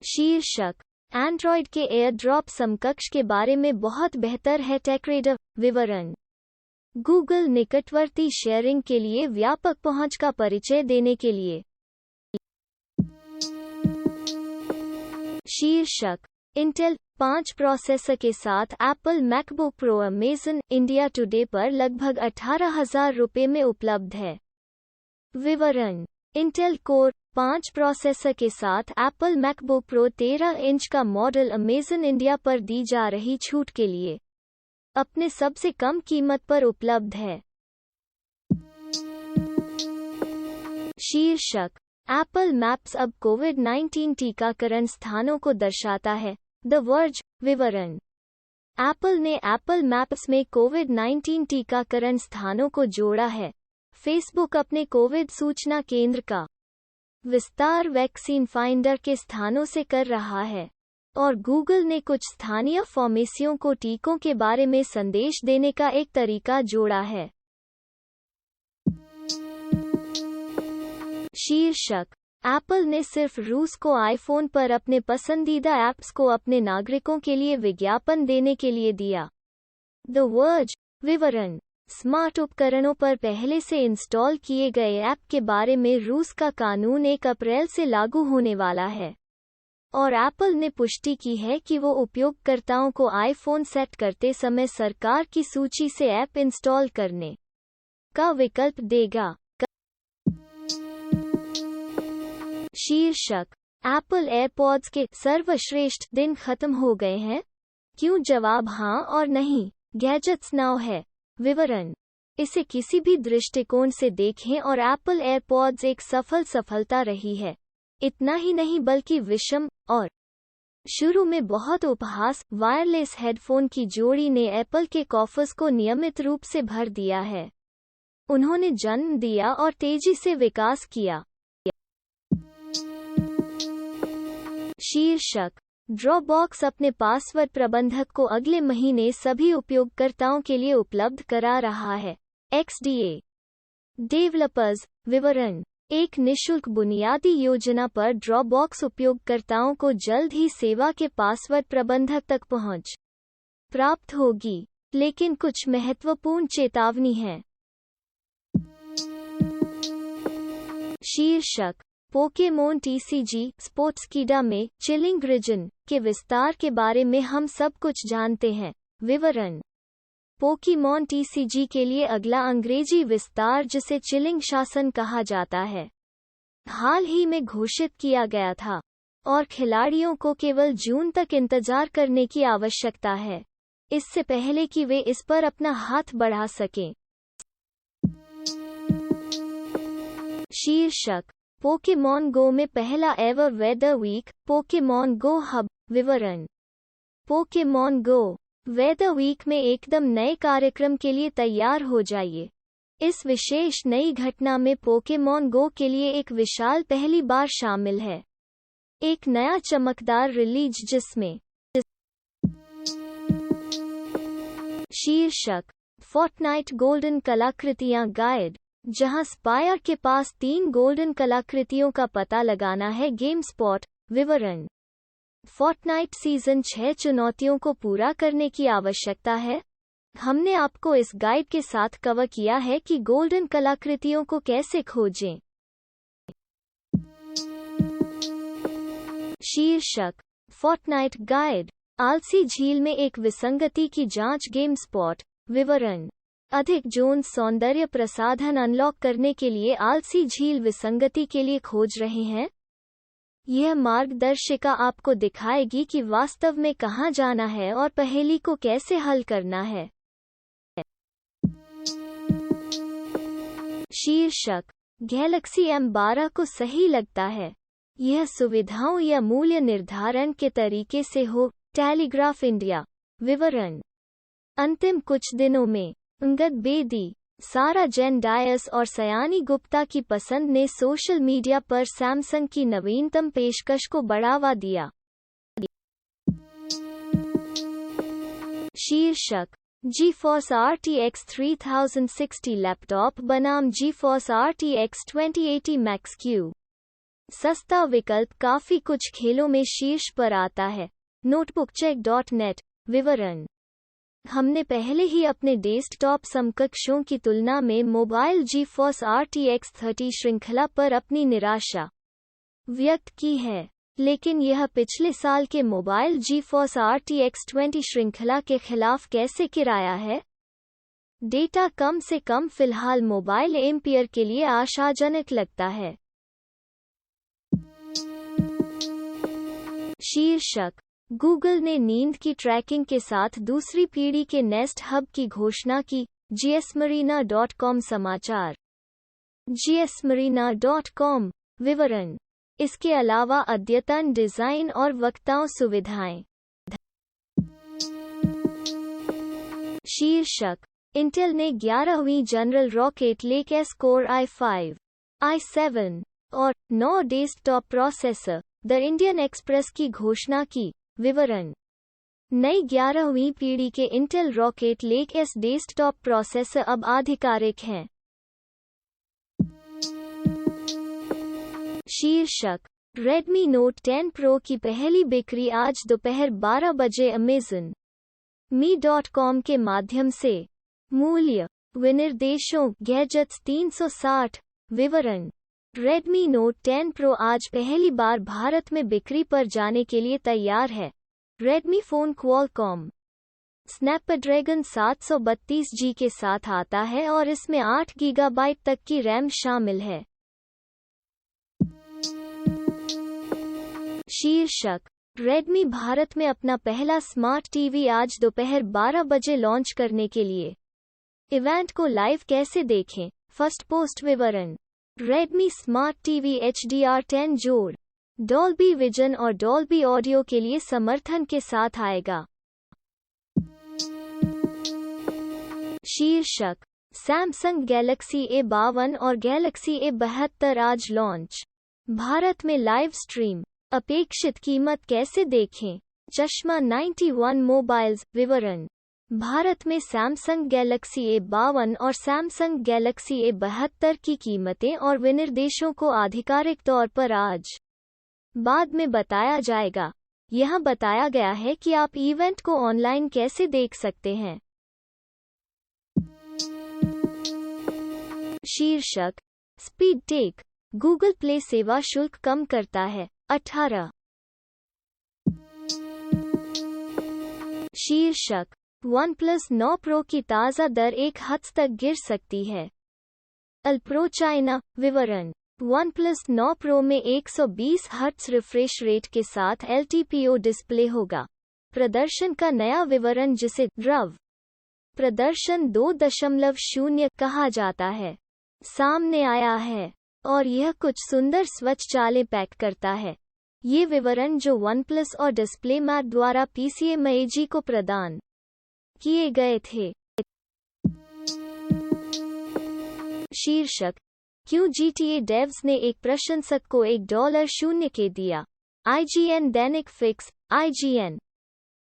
शीर्षक एंड्रॉयड के एयरड्रॉप समकक्ष के बारे में बहुत बेहतर है टेकरेडर। विवरण गूगल निकटवर्ती शेयरिंग के लिए व्यापक पहुंच का परिचय देने के लिए। शीर्षक इंटेल 5 प्रोसेसर के साथ Apple MacBook pro Amazon India today पर लगभग 18,000 रुपये में उपलब्ध है। विवरण इंटेल कोर 5 प्रोसेसर के साथ एप्पल मैकबुक प्रो 13 इंच का मॉडल अमेज़न इंडिया पर दी जा रही छूट के लिए अपने सबसे कम कीमत पर उपलब्ध है। शीर्षक एप्पल मैप्स अब कोविड-19 टीकाकरण स्थानों को दर्शाता है। The verge. विवरण एप्पल ने एप्पल मैप्स में कोविड-19 टीकाकरण स्थानों को जोड़ा है। फेसबुक अपने कोविड सूचना केंद्र का विस्तार वैक्सीन फाइंडर के स्थानों से कर रहा है, और गूगल ने कुछ स्थानीय फार्मेसियों को टीकों के बारे में संदेश देने का एक तरीका जोड़ा है। शीर्षक एप्पल ने सिर्फ रूस को आईफोन पर अपने पसंदीदा ऐप्स को अपने नागरिकों के लिए विज्ञापन देने के लिए दिया। The verge. विवरण स्मार्ट उपकरणों पर पहले से इंस्टॉल किए गए ऐप के बारे में रूस का कानून 1 अप्रैल से लागू होने वाला है, और एप्पल ने पुष्टि की है कि वो उपयोगकर्ताओं को आईफोन सेट करते समय सरकार की सूची से ऐप इंस्टॉल करने का विकल्प देगा। शीर्षक एप्पल एयरपॉड्स के सर्वश्रेष्ठ दिन खत्म हो गए हैं? क्यों? जवाब हाँ और नहीं। गैजेट्स नाउ है। विवरण इसे किसी भी दृष्टिकोण से देखें और एप्पल एयरपॉड्स एक सफलता रही है। इतना ही नहीं बल्कि विषम और शुरू में बहुत उपहास वायरलेस हेडफोन की जोड़ी ने एप्पल के कॉफर्स को नियमित रूप से भर दिया है। उन्होंने जन्म दिया और तेजी से विकास किया। शीर्षक ड्रॉपबॉक्स अपने पासवर्ड प्रबंधक को अगले महीने सभी उपयोगकर्ताओं के लिए उपलब्ध करा रहा है। XDA developers. विवरण एक निशुल्क बुनियादी योजना पर ड्रॉपबॉक्स उपयोगकर्ताओं को जल्द ही सेवा के पासवर्ड प्रबंधक तक पहुंच प्राप्त होगी, लेकिन कुछ महत्वपूर्ण चेतावनी है। शीर्षक पोकेमोन TCG स्पोर्ट्सकीडा में चिलिंग रीजन के विस्तार के बारे में हम सब कुछ जानते हैं। विवरण पोकेमोन TCG के लिए अगला अंग्रेजी विस्तार, जिसे चिलिंग शासन कहा जाता है, हाल ही में घोषित किया गया था, और खिलाड़ियों को केवल जून तक इंतजार करने की आवश्यकता है, इससे पहले कि वे इस पर अपना हाथ बढ़ा सकें। शीर्षक पोकेमॉन गो में पहला एवर वेदर वीक पोकेमॉन गो हब। विवरण पोकेमॉन गो वेदर वीक में एकदम नए कार्यक्रम के लिए तैयार हो जाइए। इस विशेष नई घटना में पोकेमॉन गो के लिए एक विशाल पहली बार शामिल है, एक नया चमकदार रिलीज जिसमें शीर्षक फोर्टनाइट गोल्डन कलाकृतियां गाइड, जहां स्पायर के पास 3 गोल्डन कलाकृतियों का पता लगाना है। Game spot. विवरण फोर्टनाइट सीजन 6 चुनौतियों को पूरा करने की आवश्यकता है। हमने आपको इस गाइड के साथ कवर किया है कि गोल्डन कलाकृतियों को कैसे खोजें। शीर्षक फोर्टनाइट गाइड आलसी झील में एक विसंगति की जांच। Game spot. विवरण अधिक जोन्स सौंदर्य प्रसाधन अनलॉक करने के लिए आलसी झील विसंगति के लिए खोज रहे हैं। यह मार्गदर्शिका आपको दिखाएगी कि वास्तव में कहां जाना है और पहेली को कैसे हल करना है। शीर्षक गैलेक्सी M12 को सही लगता है। यह सुविधाओं या मूल्य निर्धारण के तरीके से हो। Telegraph India. विवरण अंतिम कुछ दिनों में अंगद बेदी, सारा जेन डायस और सयानी गुप्ता की पसंद ने सोशल मीडिया पर सैमसंग की नवीनतम पेशकश को बढ़ावा दिया। शीर्षक GeForce RTX 3060 लैपटॉप बनाम GeForce RTX 2080 Max Q। सस्ता विकल्प काफी कुछ खेलों में शीर्ष पर आता है। notebookcheck.net विवरण। हमने पहले ही अपने डेस्कटॉप समकक्षों की तुलना में मोबाइल GeForce RTX 30 श्रृंखला पर अपनी निराशा व्यक्त की है, लेकिन यह पिछले साल के मोबाइल GeForce RTX 20 श्रृंखला के खिलाफ कैसे किराया है? डेटा कम से कम फिलहाल मोबाइल एम्पियर के लिए आशाजनक लगता है। शीर्षक। गूगल ने नींद की ट्रैकिंग के साथ दूसरी पीढ़ी के नेस्ट हब की घोषणा की। gsmarina.com समाचार। gsmarina.com विवरण। इसके अलावा अद्यतन डिजाइन और वक्ताओं सुविधाएं। शीर्षक। इंटेल ने 11वीं general rocket lake S core i5, i7 और 9 desktop processor the Indian express की घोषणा की। विवरण। नई 11वीं पीढ़ी के Intel rocket lake S desktop processor अब आधिकारिक हैं। शीर्षक। Redmi Note 10 Pro की पहली बिक्री आज दोपहर 12 बजे Amazon Me.com के माध्यम से। मूल्य, विनिर्देशों, गैजेट्स 360। विवरण। Redmi Note 10 Pro आज पहली बार भारत में बिक्री पर जाने के लिए तैयार है। Redmi phone Qualcomm Snapdragon 732G के साथ आता है और इसमें 8 GB तक की रैम शामिल है। शीर्षक। Redmi भारत में अपना पहला स्मार्ट टीवी आज दोपहर 12 बजे लॉन्च करने के लिए। इवेंट को लाइव कैसे देखें? फर्स्ट पोस्ट विवरण। Redmi स्मार्ट टीवी HDR10 जोड़, Dolby Vision और Dolby ऑडियो के लिए समर्थन के साथ आएगा। शीर्षक। Samsung Galaxy A52 और Galaxy A72 आज लॉन्च। भारत में लाइव स्ट्रीम। अपेक्षित कीमत कैसे देखें? चश्मा 91 मोबाइल्स। विवरण। भारत में Samsung Galaxy A52 और Samsung Galaxy A72 की कीमतें और विनिर्देशों को आधिकारिक तौर पर आज बाद में बताया जाएगा। यहां बताया गया है कि आप इवेंट को ऑनलाइन कैसे देख सकते हैं। शीर्षक। Speed take. गूगल प्ले सेवा शुल्क कम करता है। 18। शीर्षक। OnePlus 9 Pro की ताज़ा दर 1 हद तक गिर सकती है। अल्प्रो चाइना। विवरण। OnePlus 9 Pro में 120 हर्ट्ज रिफ्रेश रेट के साथ LTPO डिस्प्ले होगा। प्रदर्शन का नया विवरण, जिसे RAW प्रदर्शन 2.0 कहा जाता है, सामने आया है और यह कुछ सुंदर स्वचालित पैक करता है। ये विवरण, जो OnePlus और डिस्प्लेमैट द्वारा PCMag को प्रदान किए गए थे। शीर्षक। क्यों GTA डेव्स ने एक प्रशंसक को $1 के दिया? IGN दैनिक फिक्स। IGN